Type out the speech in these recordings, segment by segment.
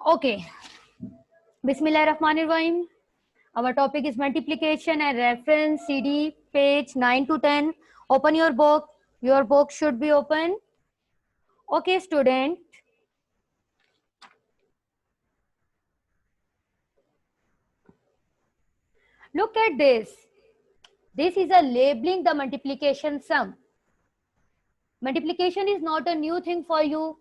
Okay. Bismillahirrahmanirrahim. Our topic is multiplication and reference CD page 9 to 10. Open your book. Your book should be open. Okay, student. Look at this. This is a labeling the multiplication sum. Multiplication is not a new thing for you.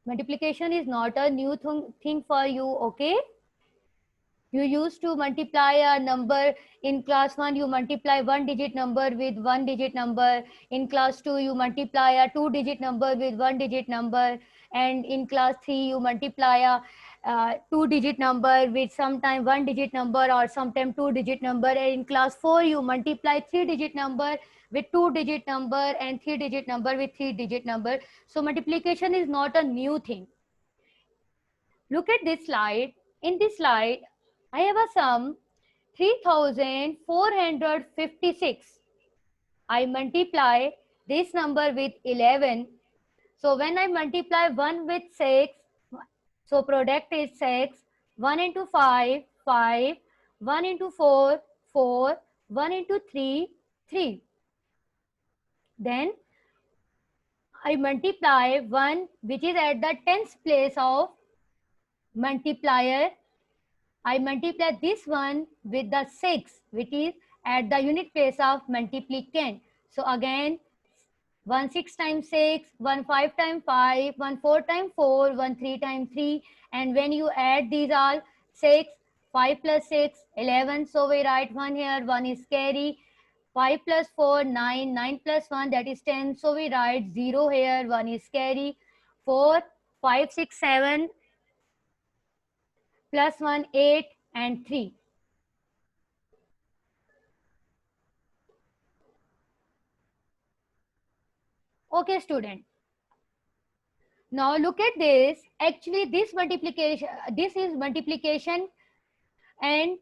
Multiplication is not a new thing for you, okay? You used to multiply a number in class 1, you multiply one digit number with one digit number. In class 2, you multiply a two digit number with one digit number. And in class 3, you multiply a two digit number with sometime one digit number or sometime two digit number. And in class 4, you multiply three digit number with two digit number and three digit number with three digit number. So multiplication is not a new thing. Look at this slide. In this slide, I have a sum 3456. I multiply this number with 11. So when I multiply 1 with 6, so product is 6. 1 into 5, 5. 1 into 4, 4. 1 into 3, 3. Then I multiply 1 which is at the tens place of multiplier. I multiply this one with the 6 which is at the unit place of multiplicand. So again 1 6 times 6, 1 5 times 5, 1 4 times 4, 1 3 times 3, and when you add these all 6, 5 plus 6, 11. So we write 1 here, 1 is carry. 5 plus 4, 9, 9 plus 1 that is 10. So we write 0 here, 1 is carry. 4, 5, 6, 7 plus 1, 8 and 3. Okay, student. Now look at this. Actually, this is multiplication, and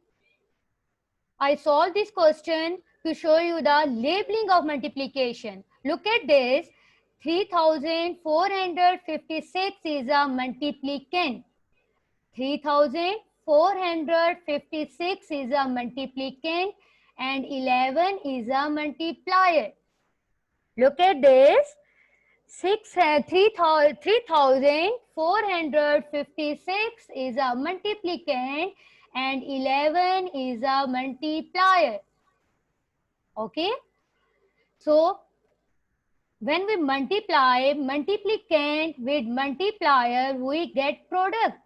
I solved this question to show you the labeling of multiplication. Look at this. 3456 is a multiplicand. 3456 is a multiplicand and 11 is a multiplier. Look at this. 3456 is a multiplicand and 11 is a multiplier. Okay. So when we multiply multiplicand with multiplier, we get product.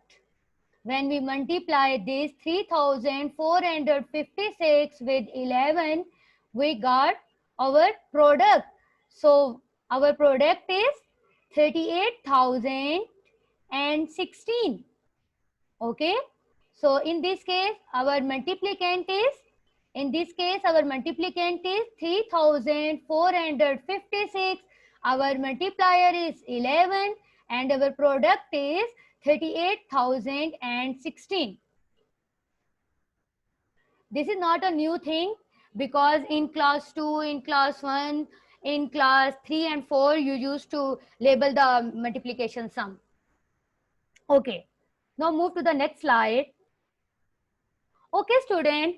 When we multiply this 3456 with 11, we got our product. So our product is 38,016. Okay. So in this case, our multiplicand is 3456. Our multiplier is 11 and our product is 38,016. This is not a new thing because in class 2, in class 1, in class 3 and 4, you used to label the multiplication sum. Okay. Now move to the next slide. Okay, student.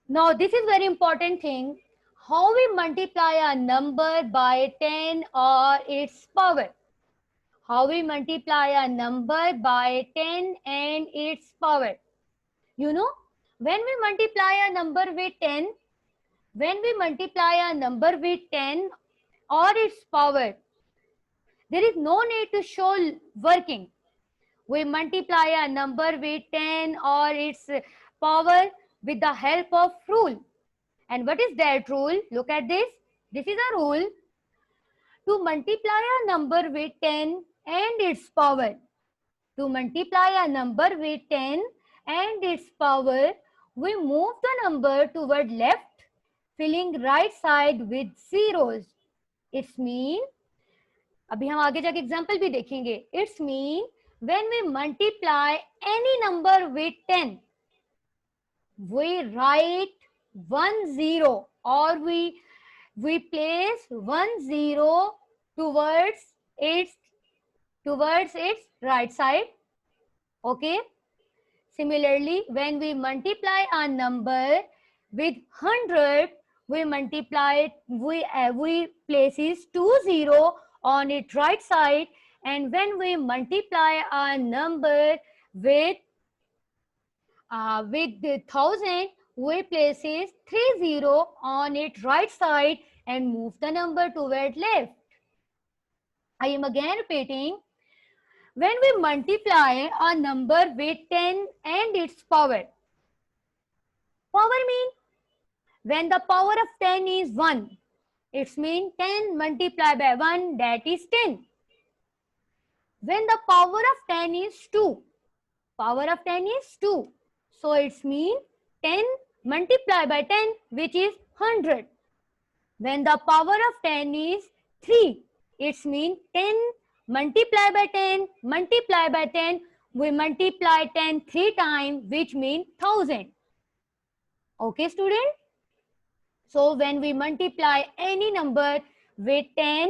Now this is very important thing. How we multiply a number by 10 or its power. How we multiply a number by 10 and its power. You know, when we multiply a number with 10, or its power, there is no need to show working. We multiply a number with 10 or its power with the help of rule. And what is that rule? Look at this. This is a rule to multiply a number with 10 and its power. To multiply a number with 10 and its power, we move the number toward left, filling right side with zeros. It's mean, अभी हम आगे जाके example भी देखेंगे. It's mean when we multiply any number with 10, we write 1 0 or we place 1 0 towards its towards its right side. Okay. Similarly, when we multiply a number with 100, we multiply it, we places 20 on its right side, and when we multiply a number with the 1000, we places 30 on its right side and move the number toward left. I am again repeating. When we multiply a number with 10 and its power, power means when the power of 10 is 1, it means 10 multiplied by 1, that is 10. When the power of 10 is 2, power of 10 is 2. So it means 10 multiplied by 10, which is 100. When the power of 10 is 3, it means 10 multiplied by 10, multiplied by 10, we multiply 10 3 times, which means 1000. Okay, student? So when we multiply any number with 10,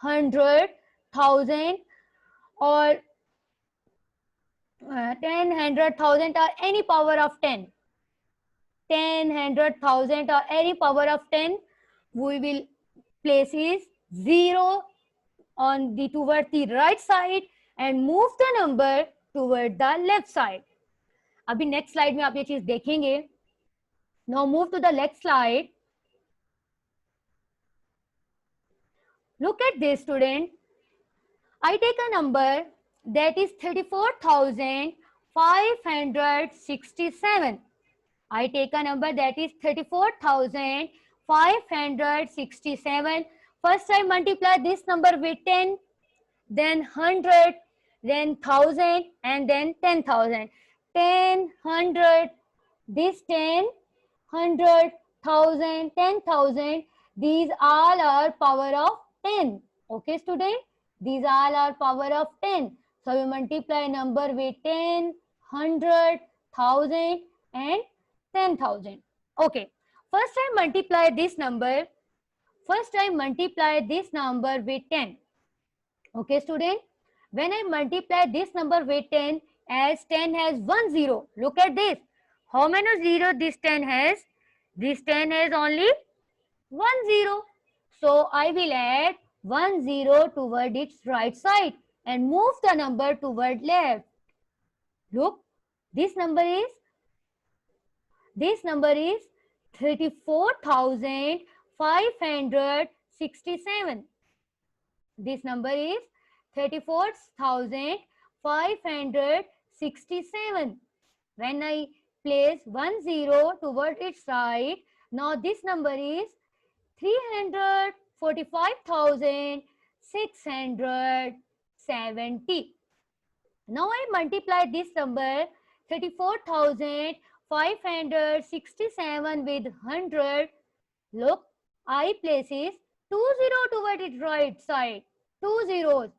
100, 1000 or 10, 100, 1000 or any power of 10, 10, 100, 1000 or any power of 10, we will places 0 on the toward the right side and move the number toward the left side. अभी next slide में आप ये चीज देखेंगे. Now move to the next slide. Look at this, student. I take a number that is 34,567. I take a number that is 34,567. First I multiply this number with 10, then 100, then 1000, and then 10,000. 10, 100, this 10, 100, 1000, 10,000. These all are power of 10. Okay, student? These all are power of 10. So we multiply number with 10, 100, 1000 and 10,000. Okay. First I multiply this number. First I multiply this number with 10. Okay, student? When I multiply this number with 10, as 10 has 1 0. Look at this. How many 0 this 10 has? This 10 has only 1 0. So I will add 1 0 toward its right side and move the number toward left. Look, this number is 34,567. This number is 34,567. When I place 1 0 toward its right, now this number is 345,670. Now I multiply this number 34,567 with 100. Look, I places 2 0 toward its right side. 2 zeros.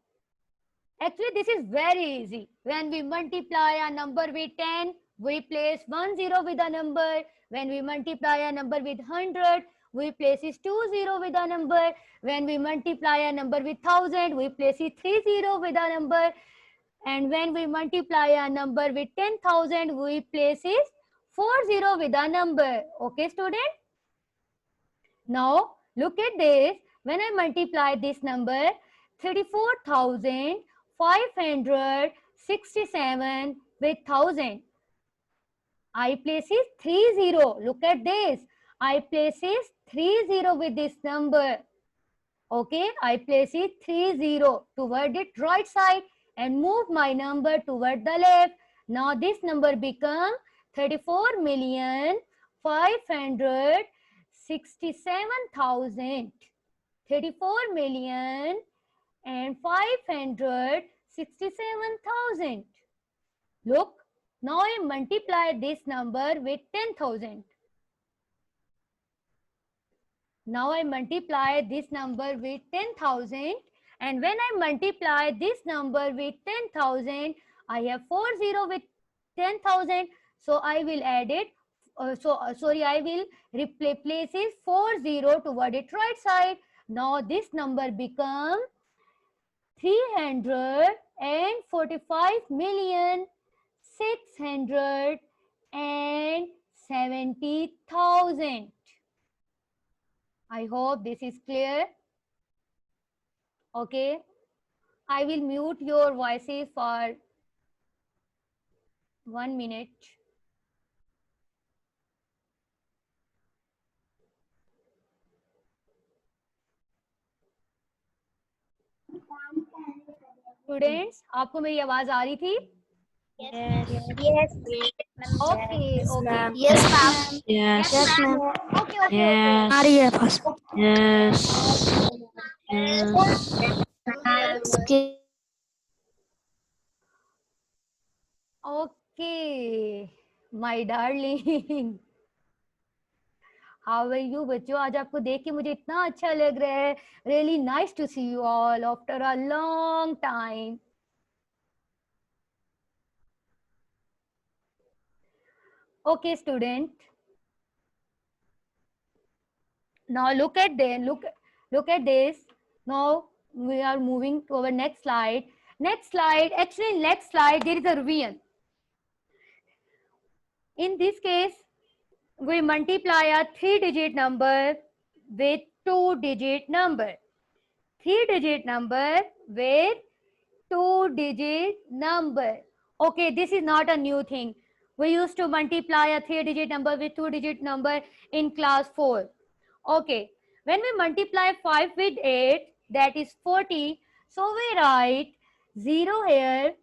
Actually, this is very easy. When we multiply a number with 10, we place 1 0 with a number. When we multiply a number with 100, we places 2 0 with a number. When we multiply a number with 1000, we places 3 0 with a number. And when we multiply a number with 10,000, we places 4 0 with a number. Okay, student? Now, look at this. When I multiply this number, 34,567 with 1000, I places 3 0. Look at this. I places 3 0 with this number. Okay, I places 3 0 toward its right side and move my number toward the left. Now this number becomes 34,567,000. 34,567,000. Look, now I multiply this number with 10,000. Now I multiply this number with 10,000, and when I multiply this number with 10,000, I have 4 0 with 10,000. So I will add it. I will replace it 4 0 toward its right side. Now this number becomes 345,670,000. I hope this is clear. Okay. I will mute your voices for 1 minute. Students, आपको मेरी आवाज आ रही थी? Yes. Yes. Okay okay Yes, ma'am. Yes. Yes, ma'am. Okay okay Yes. आ रही है बस. Yes. Yes. Okay. Okay my darling, how are you बच्चों? आज आपको देख के मुझे इतना अच्छा लग रहा है. Really nice to see you all after a long time. Okay, student. Now look at this. Now we are moving to our next slide. Actually, next slide there is a revision. In this case, we multiply a 3-digit number with 2-digit number. 3-digit number with 2-digit number. Okay, this is not a new thing. We used to multiply a 3-digit number with 2-digit number in class 4. Okay, when we multiply 5 with 8, that is 40. So we write 0 here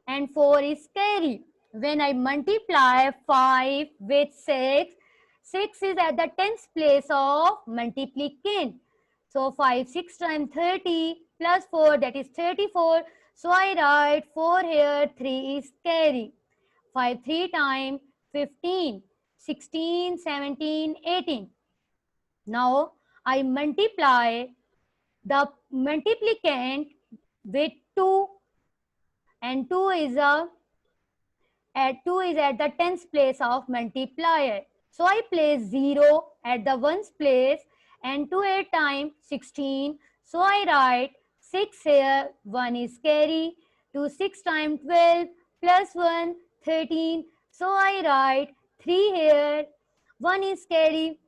and 4 is carry. When I multiply 5 with 6, 6 is at the tens place of multiplicand. So 5 6 times 30 plus 4, that is 34. So I write 4 here, 3 is carry. 5 3 times 15, 16, 17, 18. Now I multiply the multiplicand with 2, and 2 is at the tens place of multiplier. So I place 0 at the ones place, and 2 8 times 16. So I write 6 here, 1 is carry. 2 6 times 12 plus 1 13. So I write 3 here, 1 is carry.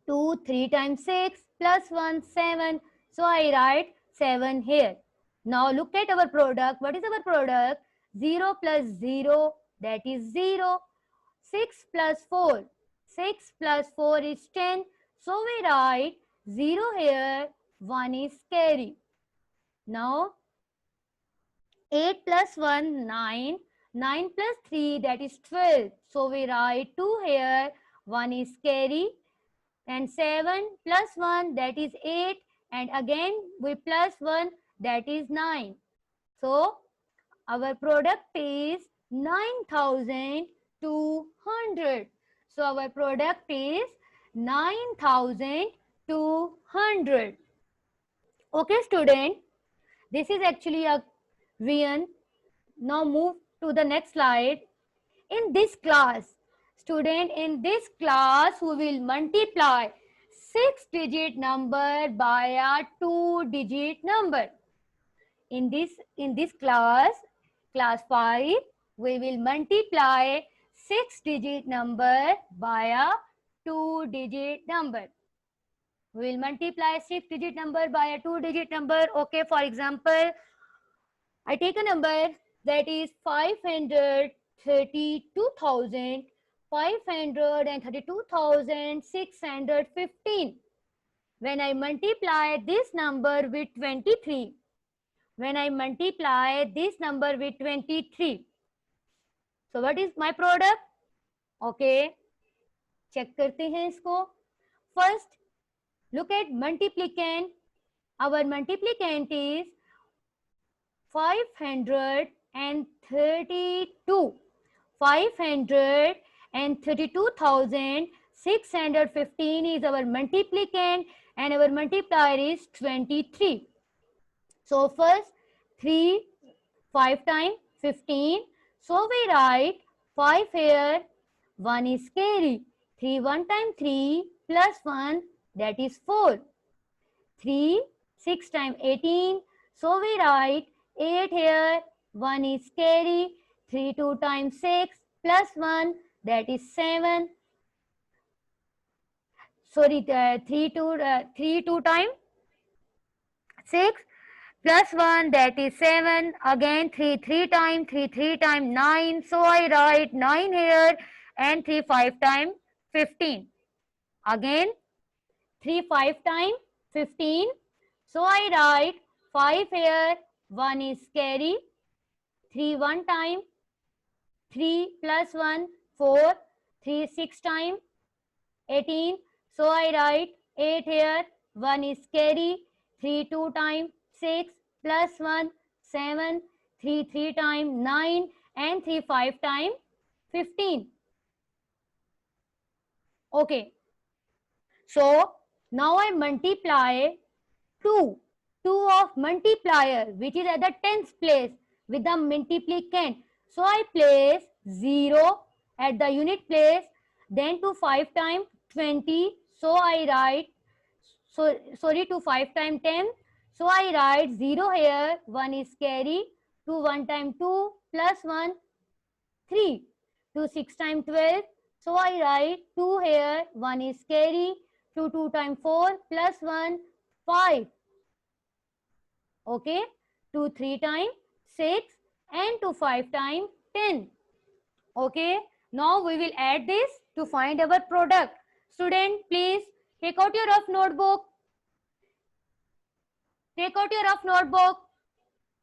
2 3 times 6 plus 1 7. So I write 7 here. Now look at our product. What is our product? 0 plus 0, that is 0. 6 plus 4. 6 plus 4 is 10. So we write 0 here, 1 is carry. Now 8 plus 1, 9. 9 plus 3, that is 12. So we write 2 here, 1 is carry. And 7 plus 1, that is 8. And again we plus 1, that is 9. So our product is 9,200. So our product is 9,200. Okay, student. This is actually a real. Now move to the next slide. In this class, student, in this class, we will multiply 6-digit number by a 2-digit number. In this class 5, we will multiply 6-digit number by a 2-digit number. We will multiply 6-digit number by a 2-digit number. Okay, for example, I take a number that is 532,615. When I multiply this number with 23, so what is my product? Okay, check करते हैं इसको. First, look at multiplicand. Our multiplicand is 532. 532,615 is our multiplicand, and our multiplier is 23. So first 3 5 times 15. So we write 5 here, 1 is carry. 3 1 times 3 plus 1, that is 4. 3 6 times 18. So we write 8 here, 1 is carry, 3 2 times 6 plus 1, that is 7. Sorry, 3 2 times 6 plus 1, that is 7. Again 3 times 3 times 9. So I write 9 here and 3 5 times 15. Again 3 5 times 15. So I write 5 here, 1 is carry, 3 1 time, 3 plus 1, 4, 3 6 time, 18. So I write 8 here, 1 is carry, 3 2 time, 6 plus 1, 7, 3 3 time, 9 and 3 5 time, 15. Okay. So now I multiply 2 of multiplier which is at the tens place with the multiplicand. So I place 0 at the unit place, then to 5 times 20. So I write, sorry, to 5 times 10. So I write 0 here, 1 is carry, 2 1 times 2 plus 1, 3. 2 6 times 12. So I write 2 here, 1 is carry, 2 2 times 4 plus 1, 5. Okay, 2 3 times 6 and 2 5 times 10. Okay, now we will add this to find our product. Student, please take out your rough notebook. Take out your rough notebook.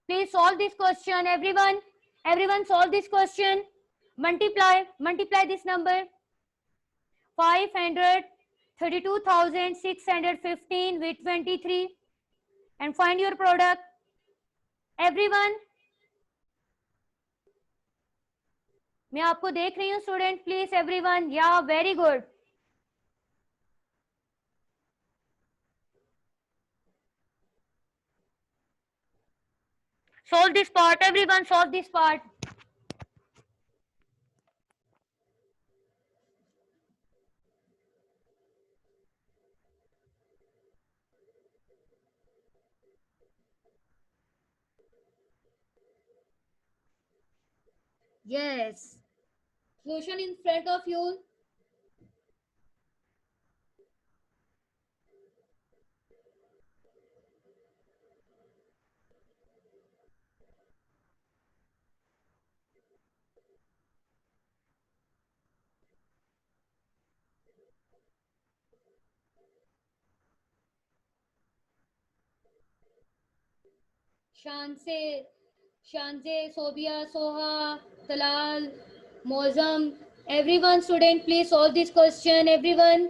Please solve this question. Everyone solve this question. Multiply this number. 532,615 with 23 and find your product. Everyone, मैं आपको देख रही हूँ student. Please everyone. Yeah very good. Solve this part. Everyone solve this part. Yes. Solution in front of you. Shanze, Sobia, Soha, Talal, Mozam. Everyone, student, please solve this question. Everyone.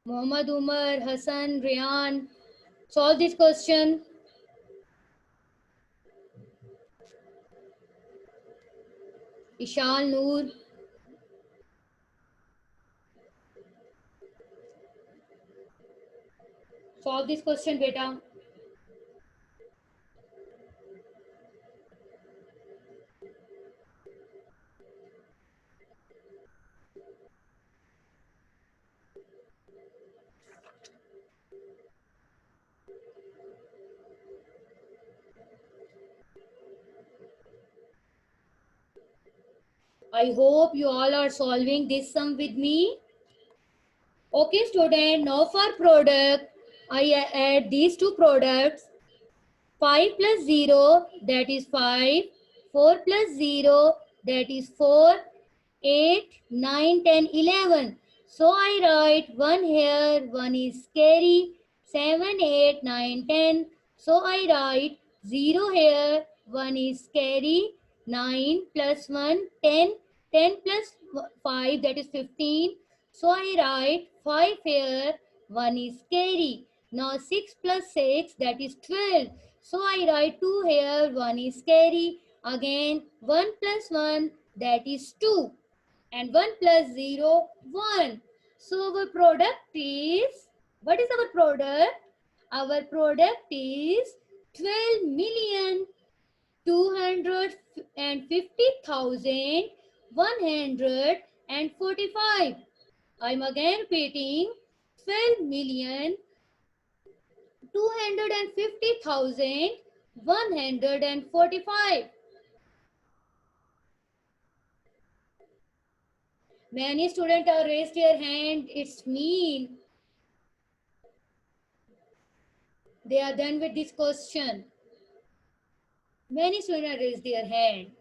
Muhammad Umar, Hassan, Riyan. Solve this question. Ishal, Noor. Solve this question, beta. I hope you all are solving this sum with me. Okay, student, now for product, I add these two products. 5 plus 0, that is 5. 4 plus 0, that is 4. 8, 9, 10, 11. So I write 1 here, 1 is carry. 7, 8, 9, 10. So I write 0 here, 1 is carry. 9 plus 1, 10. 10 plus 5, that is 15. So I write 5 here, 1 is carry. Now 6 plus 6, that is 12. So I write 2 here, 1 is carry. Again 1 plus 1, that is 2. And 1 plus 0, 1. So our product is, what is our product? Our product is 12,250,000 145. I'm again repeating 12,250,145. Many students have raised their hand. It's mean they are done with this question. Many students raised their hand.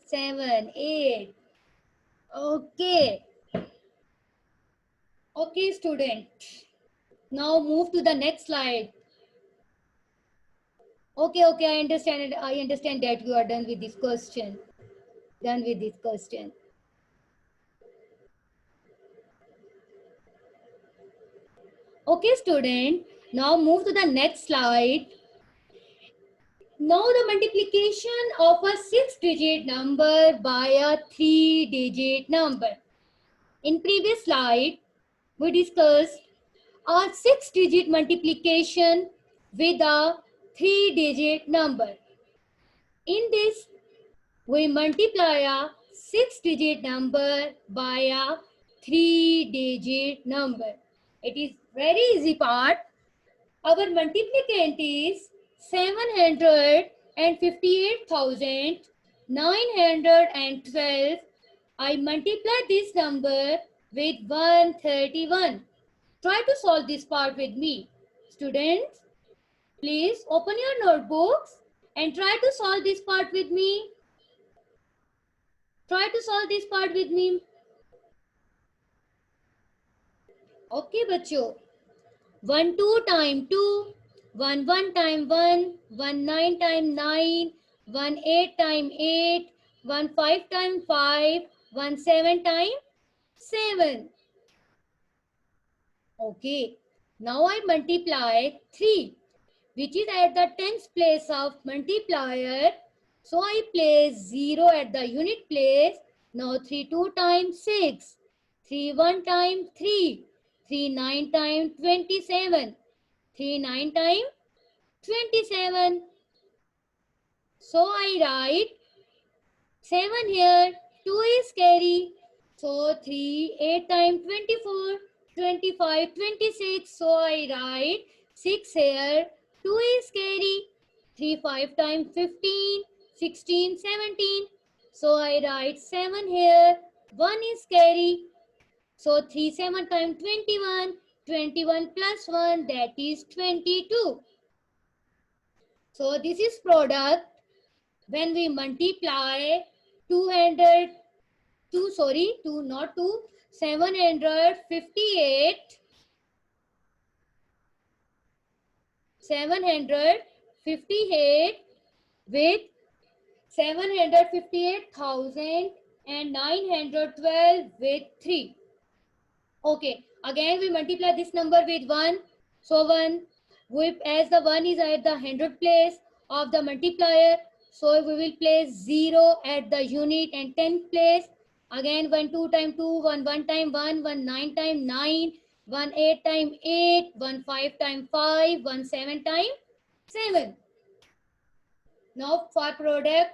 7, 8. Okay. Okay, student. Now move to the next slide. Okay, I understand it. I understand that you are done with this question. Done with this question. Okay, student. Now move to the next slide. Now the multiplication of a 6-digit number by a 3-digit number. In previous slide, we discussed a 6-digit multiplication with a 3-digit number. In this, we multiply a 6-digit number by a 3-digit number. It is very easy part. Our multiplicand is 758,912. I multiply this number with 131. Try to solve this part with me. Students, please open your notebooks and try to solve this part with me. Try to solve this part with me. Okay, बच्चों. 1 2 time 2, 1 1 time 1, 1 9 time 9, 1 8 time 8, 1 5 time 5, 1 7 time 7. Okay, now I multiply 3, which is at the tens place of multiplier. So I place 0 at the unit place. Now 3 2 times 6, 3 1 times 3, 3 9 times 27, 3 9 times 27. So I write 7 here, 2 is carry. So 3, 8 times 24, 25, 26. So I write 6 here, 2 is carry. 3, 5 times 15, 16, 17. So I write 7 here, 1 is carry. So 3, 7 times 21, 21 plus 1, that is 22. So this is product when we multiply 758 with 758,912 with 3. Okay, again we multiply this number with 1. So 1, as the 1 is at the 100 place of the multiplier, so we will place 0 at the unit and 10th place. Again 1 2 times 2, 1 1 times 1, 1 9 times 9, 1 8 times 8, 1 5 times 5, 1 7 times 7. Now for product,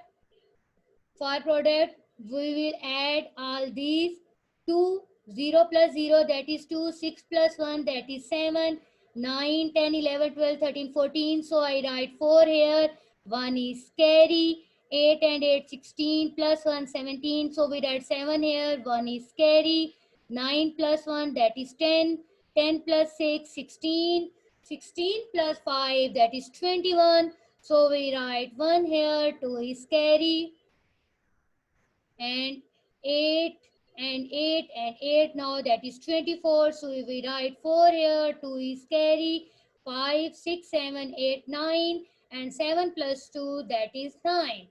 we will add all these 2, 0 plus 0, that is 2, 6 plus 1, that is 7, 9, 10, 11, 12, 13, 14. So I write 4 here, 1 is carry, 8 and 8, 16 plus 1, 17. So we write 7 here, 1 is carry, 9 plus 1, that is 10, 10 plus 6, 16, 16 plus 5, that is 21. So we write 1 here, 2 is carry, and 8 and 8 and 8, now that is 24. So we write 4 here, 2 is carry, 5, 6, 7, 8, 9, and 7 plus 2, that is 9.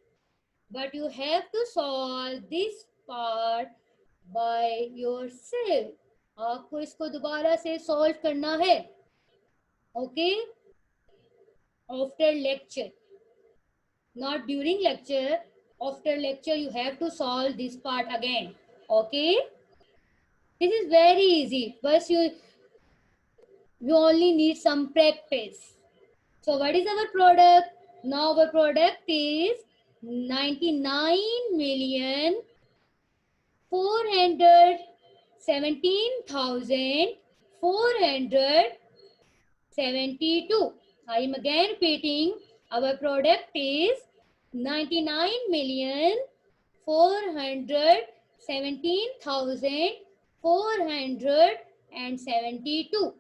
But you have to solve this part by yourself. आपको इसको दोबारा से solve करना है. Okay? After lecture. Not during lecture. After lecture, you have to solve this part again. Okay? This is very easy. First, you only need some practice. So what is our product? Now our product is 99,417,472. I am again repeating. Our product is 99,417,472.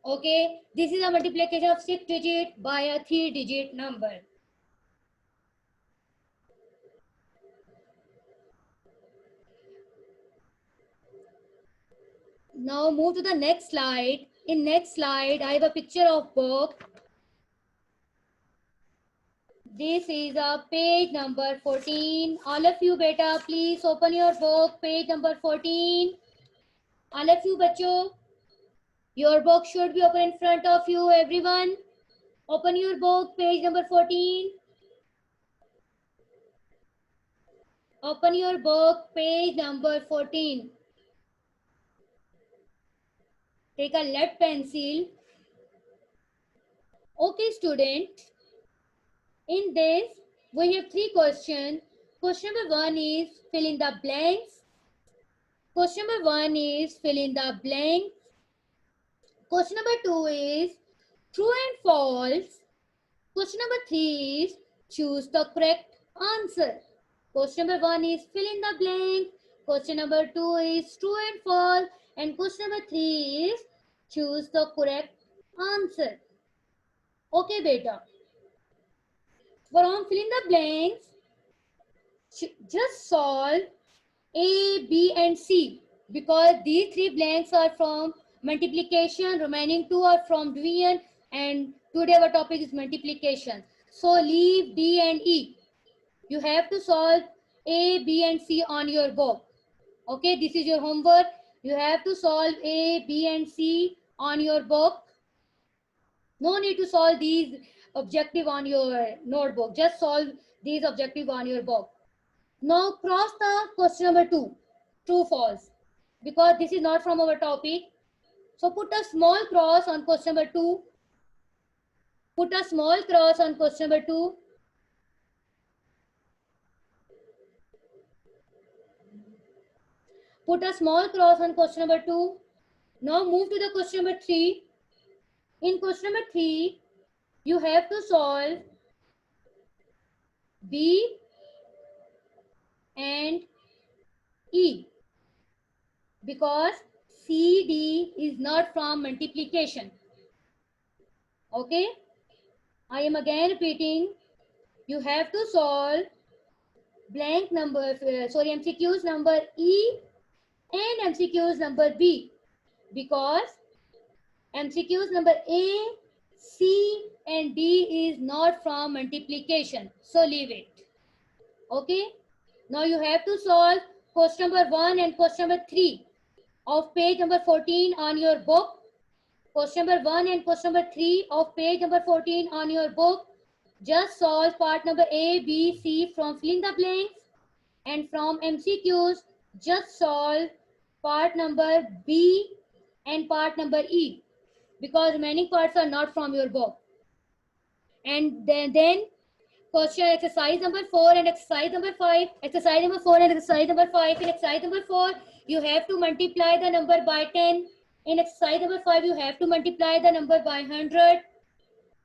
Okay, this is a multiplication of 6 digit by a 3 digit number. Now move to the next slide. In next slide, I have a picture of book. This is a page number 14. All of you beta, please open your book, page number 14. All of you bachcho, your book should be open in front of you, everyone. Open your book, page number 14. Open your book, page number 14. Take a lead pencil. Okay, student. In this, we have 3 questions. Question number 1 is fill in the blanks. Question number 1 is fill in the blanks. Question number 2 is true and false. Question number 3 is choose the correct answer. Question number 1 is fill in the blank. Question number 2 is true and false. And question number 3 is choose the correct answer. Okay, beta. From fill in the blanks, just solve A, B, and C because these 3 blanks are from multiplication, remaining 2 are from division, and today our topic is multiplication. So leave D and E. You have to solve A, B, and C on your book. Okay, this is your homework. You have to solve A, B, and C on your book. No need to solve these objective on your notebook. Just solve these objective on your book. Now cross the question number 2, true, false, because this is not from our topic. So put a small cross on question number 2. Put a small cross on question number 2. Put a small cross on question number 2. Now move to the question number 3. In question number 3, you have to solve B and E because CD is not from multiplication. Okay, I am again repeating. You have to solve blank number, MCQs number E and MCQs number B because MCQs number A, C, and D is not from multiplication. So leave it. Okay. Now you have to solve question number 1 and question number 3 of page number 14 on your book. Question number 1 and question number 3 of page number 14 on your book. Just solve part number A, B, C from fill in the blanks, and from MCQs, just solve part number B and part number E because remaining parts are not from your book. And then question exercise number 4 and exercise number 5. Exercise number 4 and exercise number 5. In exercise number 4, you have to multiply the number by 10. In exercise number 5, you have to multiply the number by 100.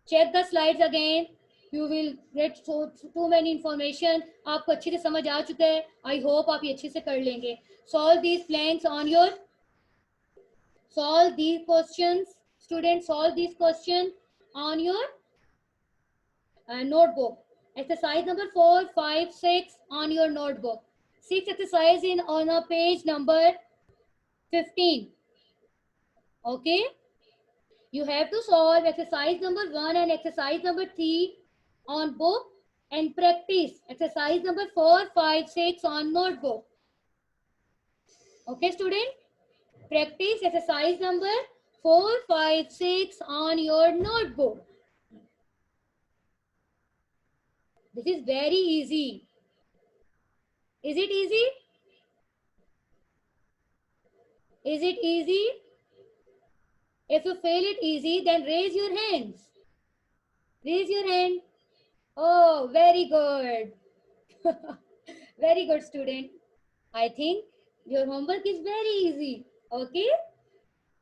Check the slides again. You will get too many information. आपको अच्छे से समझ आ चुका है. I hope आप ये अच्छे से कर लेंगे. Solve these blanks on your. Solve these questions. Students, solve these questions on your notebook. Exercise number 4, 5, 6 on your notebook. 6 exercise in on a page number 15. Okay. You have to solve exercise number 1 and exercise number 3 on book and practice exercise number 4, 5, 6 on notebook. Okay, student? Practice exercise number 4, 5, 6 on your notebook. This is very easy. Is it easy? Is it easy? If you fail it easy, then raise your hands. Raise your hand. Oh, very good. Very good, student. I think your homework is very easy. Okay.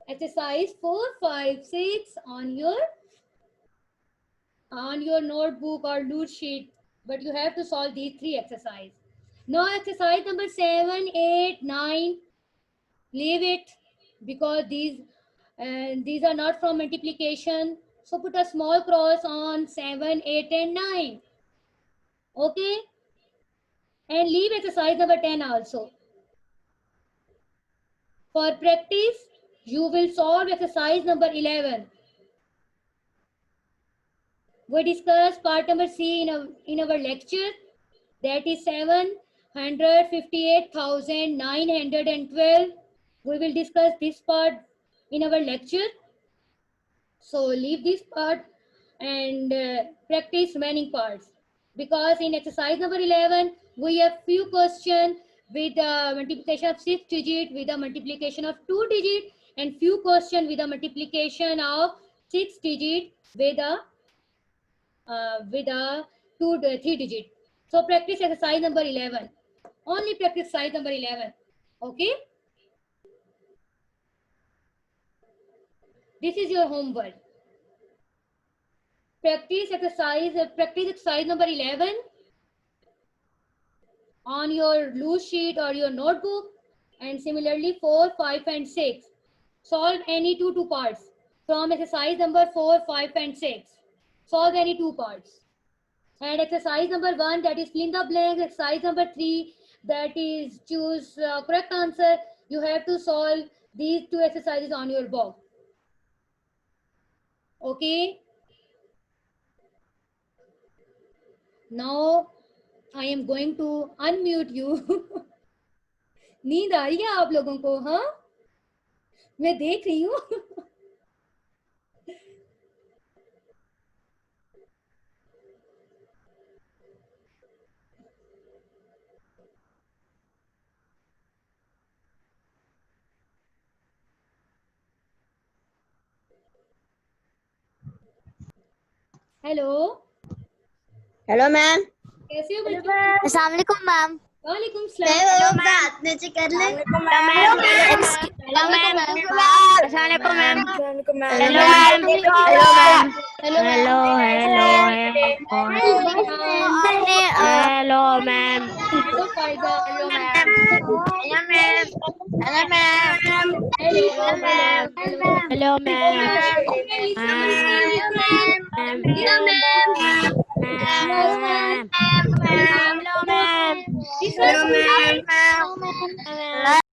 Exercise 4, 5, 6 on your notebook or loot sheet. But you have to solve these three exercises. Now exercise number 7, 8, 9. Leave it because these are not from multiplication. So put a small cross on 7, 8, and 9. Okay. And leave exercise number 10 also. For practice, you will solve exercise number 11. We discussed part number C in our lecture, that is 758,912. We will discuss this part in our lecture. So leave this part and practice remaining parts. Because in exercise number 11, we have few questions with the multiplication of 6 digit, with the multiplication of 2 digit, and few questions with the multiplication of 6 digit with a 3 digit. So practice exercise number 11. Only practice exercise number 11. Okay. This is your homework. Practice exercise number 11 on your loose sheet or your notebook, and similarly 4, 5, and 6. Solve any two parts from exercise number 4, 5, and 6. Solve any two parts. And exercise number 1, that is fill in the blanks. Exercise number 3, that is choose correct answer. You have to solve these two exercises on your book. Okay. Now I am going to unmute you. नींद आ रही है आप लोगों को? हाँ, मैं देख रही हूँ. हेलो. Hello ma'am. कैसे हो बच्चों? अस्सलाम वालेकुम मैम. वालेकुम सलाम. हाथ नीचे कर ले. Hello ma'am. Hello ma'am. अस्सलामुअलैकुम ma'am. Hello ma'am. Hello ma'am. Hello hello hello ma'am. Hello फायदा. Hello ma'am. Hello ma'am. Hello ma'am. Hello ma'am. Hello ma'am. Hello ma'am. This was hello ma'am.